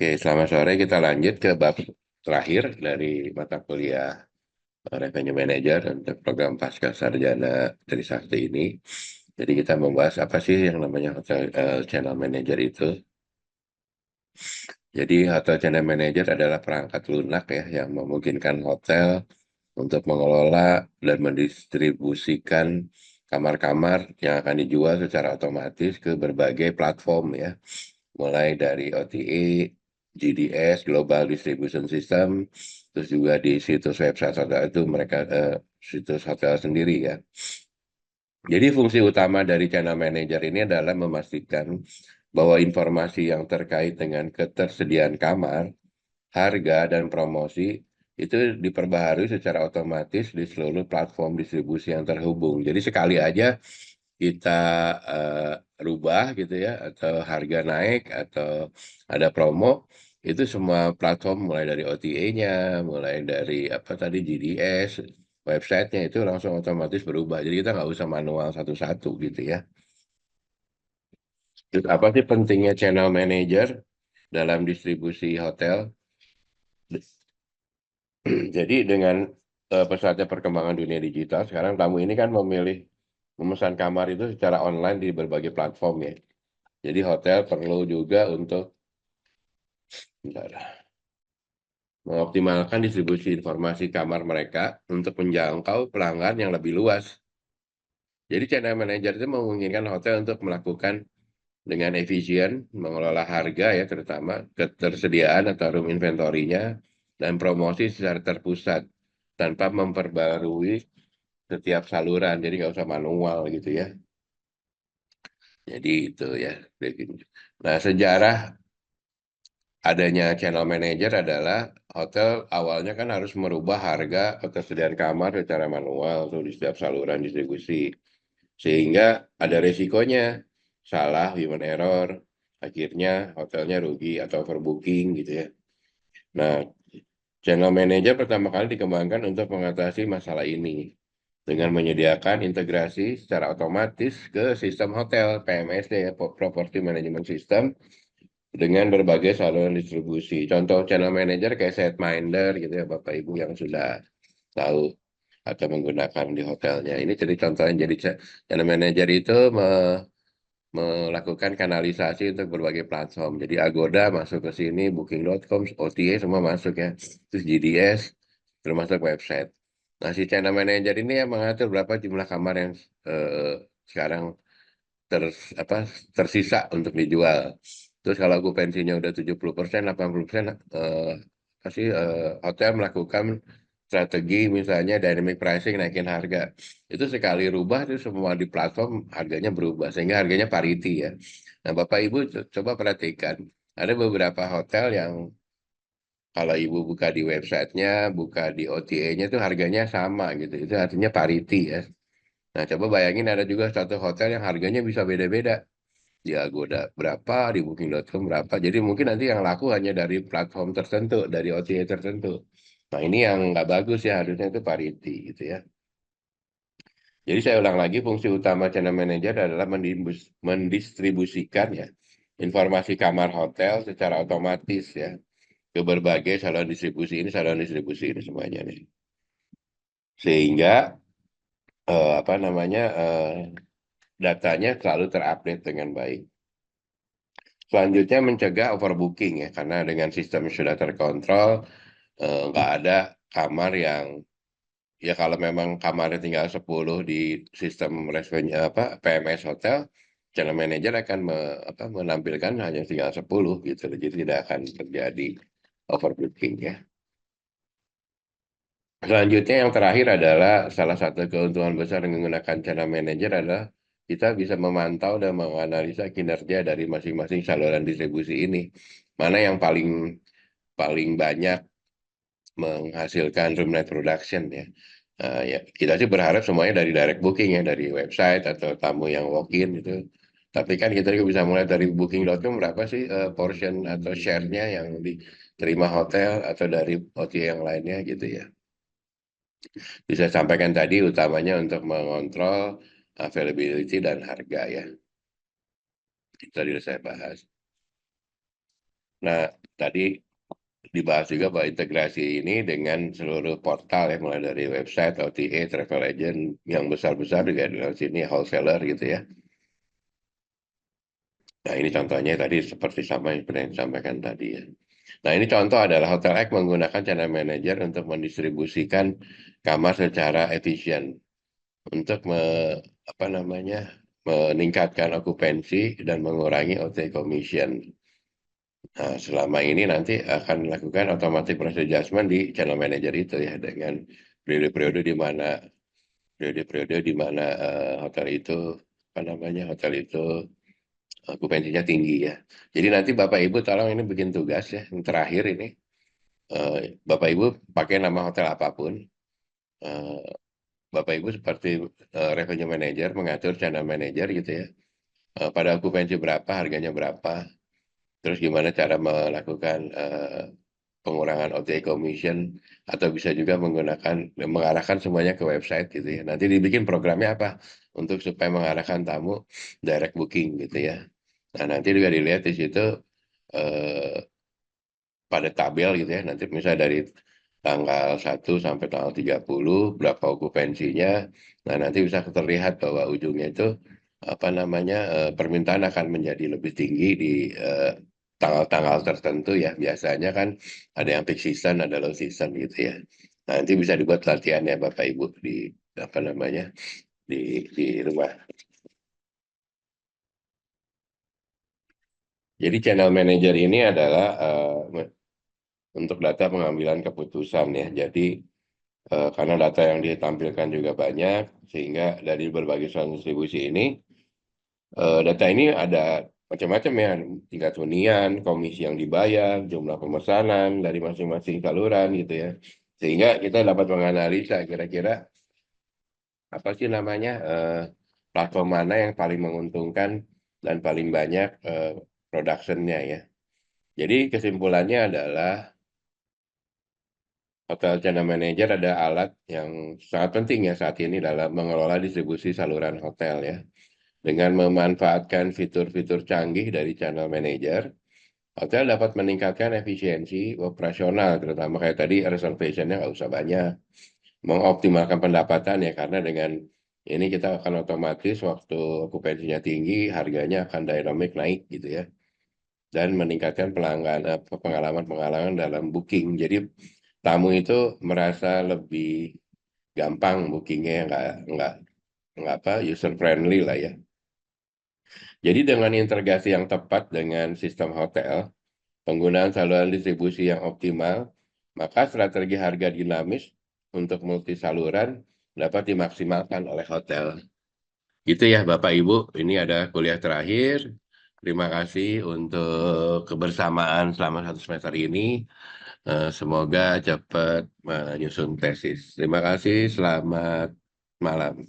Oke, selamat sore. Kita lanjut ke bab terakhir dari mata kuliah Revenue Manager untuk program Pasca Sarjana Trisakti ini. Jadi kita membahas apa sih yang namanya Hotel Channel Manager itu. Jadi Hotel Channel Manager adalah perangkat lunak ya yang memungkinkan hotel untuk mengelola dan mendistribusikan kamar-kamar yang akan dijual secara otomatis ke berbagai platform ya. Mulai dari OTA, GDS, Global Distribution System, terus juga di situs website hotel itu mereka situs hotel sendiri ya. Jadi fungsi utama dari channel manager ini adalah memastikan bahwa informasi yang terkait dengan ketersediaan kamar, harga, dan promosi itu diperbaharui secara otomatis di seluruh platform distribusi yang terhubung. Jadi sekali aja kita eh, rubah gitu ya, atau harga naik, atau ada promo, itu semua platform mulai dari OTA-nya, mulai dari apa tadi GDS, websitenya itu langsung otomatis berubah. Jadi kita nggak usah manual satu-satu gitu ya. Terus apa sih pentingnya channel manager dalam distribusi hotel? Jadi dengan pesatnya perkembangan dunia digital, sekarang tamu ini kan memilih memesan kamar itu secara online di berbagai platform ya. Jadi hotel perlu juga untuk bentar, mengoptimalkan distribusi informasi kamar mereka untuk menjangkau pelanggan yang lebih luas. Jadi channel manager itu memungkinkan hotel untuk melakukan dengan efisien, mengelola harga ya terutama ketersediaan atau room inventory-nya dan promosi secara terpusat tanpa memperbarui setiap saluran. Jadi nggak usah manual gitu ya. Jadi itu ya. Nah, sejarah adanya channel manager adalah hotel awalnya kan harus merubah harga ketersediaan kamar secara manual tuh di setiap saluran distribusi. Sehingga ada resikonya, salah, human error, akhirnya hotelnya rugi atau overbooking gitu ya. Nah, channel manager pertama kali dikembangkan untuk mengatasi masalah ini dengan menyediakan integrasi secara otomatis ke sistem hotel PMSD ya, Property Management System dengan berbagai saluran distribusi. Contoh channel manager kayak SiteMinder gitu ya Bapak Ibu yang sudah tahu atau menggunakan di hotelnya. Ini jadi contohnya jadi channel manager itu melakukan kanalisasi untuk berbagai platform. Jadi Agoda masuk ke sini, Booking.com, OTA semua masuk ya. Terus GDS termasuk website. Nah, si channel manager ini yang mengatur berapa jumlah kamar yang sekarang ter, apa, tersisa untuk dijual. Terus kalau okupansinya udah 70%, 80%, pasti hotel melakukan strategi misalnya dynamic pricing naikin harga. Itu sekali rubah itu semua di platform harganya berubah sehingga harganya parity ya. Nah, Bapak Ibu coba perhatikan ada beberapa hotel yang kalau Ibu buka di websitenya, buka di OTA-nya itu harganya sama gitu. Itu artinya parity ya. Nah, coba bayangin ada juga satu hotel yang harganya bisa beda-beda. Di Agoda berapa, di Booking.com berapa. Jadi mungkin nanti yang laku hanya dari platform tertentu, dari OTA tertentu. Nah, ini yang nggak bagus ya, harusnya itu parity gitu ya. Jadi saya ulang lagi, fungsi utama channel manager adalah mendistribusikan ya informasi kamar hotel secara otomatis ya ke berbagai saluran distribusi ini semuanya nih. Sehingga apa namanya datanya selalu terupdate dengan baik. Selanjutnya mencegah overbooking ya, karena dengan sistem yang sudah terkontrol, nggak ada kamar yang, ya kalau memang kamarnya tinggal 10 di sistem apa, PMS hotel, channel manager akan menampilkan hanya tinggal 10 gitu, jadi tidak akan terjadi overbooking ya. Selanjutnya yang terakhir adalah salah satu keuntungan besar menggunakan channel manager adalah kita bisa memantau dan menganalisa kinerja dari masing-masing saluran distribusi ini. Mana yang paling paling banyak menghasilkan room night production ya. Ya kita sih berharap semuanya dari direct booking ya, dari website atau tamu yang walk-in itu. Tapi kan kita juga bisa mulai dari booking.com berapa sih portion atau share-nya yang diterima hotel atau dari OTA yang lainnya gitu ya. Bisa sampaikan tadi utamanya untuk mengontrol availability dan harga ya. Itu tadi sudah saya bahas. Nah, tadi dibahas juga bahwa integrasi ini dengan seluruh portal ya, mulai dari website, OTA, travel agent yang besar-besar juga di dalam sini, wholesaler gitu ya. Nah, ini contohnya tadi seperti sama yang pernah disampaikan tadi ya. Nah, ini contoh adalah Hotel X menggunakan channel manager untuk mendistribusikan kamar secara efisien untuk apa namanya, meningkatkan okupansi dan mengurangi OTA commission. Nah, selama ini nanti akan melakukan automatic price adjustment di channel manager itu ya, dengan periode-periode di mana hotel itu apa namanya, hotel itu okupansinya tinggi ya. Jadi nanti Bapak Ibu tolong ini bikin tugas ya, yang terakhir ini. Bapak Ibu pakai nama hotel apapun, eh, Bapak Ibu seperti revenue manager mengatur channel manager gitu ya. Pada okupansi berapa, harganya berapa, terus gimana cara melakukan pengurangan OTA commission, atau bisa juga menggunakan mengarahkan semuanya ke website gitu ya. Nanti dibikin programnya apa untuk supaya mengarahkan tamu direct booking gitu ya. Nah, nanti juga dilihat di situ eh, pada tabel gitu ya. Nanti misalnya dari tanggal 1 sampai tanggal 30 berapa okupansinya. Nah, nanti bisa terlihat bahwa ujungnya itu apa namanya, permintaan akan menjadi lebih tinggi di eh, tanggal-tanggal tertentu ya. Biasanya kan ada yang peak season, ada low season gitu ya. Nah, nanti bisa dibuat latihannya Bapak Ibu di apa namanya, di rumah. Jadi channel manager ini adalah untuk data pengambilan keputusan ya. Jadi karena data yang ditampilkan juga banyak, sehingga dari berbagai saluran distribusi ini, data ini ada macam-macam ya, tingkat hunian, komisi yang dibayar, jumlah pemesanan dari masing-masing saluran gitu ya. Sehingga kita dapat menganalisa kira-kira apa sih namanya, platform mana yang paling menguntungkan dan paling banyak production-nya ya. Jadi kesimpulannya adalah Hotel Channel Manager ada alat yang sangat penting ya saat ini dalam mengelola distribusi saluran hotel ya. Dengan memanfaatkan fitur-fitur canggih dari Channel Manager, hotel dapat meningkatkan efisiensi operasional, terutama kayak tadi reservation-nya nggak usah banyak. Mengoptimalkan pendapatan ya, karena dengan ini kita akan otomatis waktu okupansinya tinggi, harganya akan dynamic naik gitu ya. Dan meningkatkan pengalaman-pengalaman dalam booking. Jadi tamu itu merasa lebih gampang bookingnya, nggak apa, user friendly lah ya. Jadi dengan integrasi yang tepat dengan sistem hotel, penggunaan saluran distribusi yang optimal, maka strategi harga dinamis untuk multi saluran dapat dimaksimalkan oleh hotel. Gitu ya Bapak Ibu, ini ada kuliah terakhir. Terima kasih untuk kebersamaan selama 1 semester ini. Semoga cepat menyusun tesis. Terima kasih, selamat malam.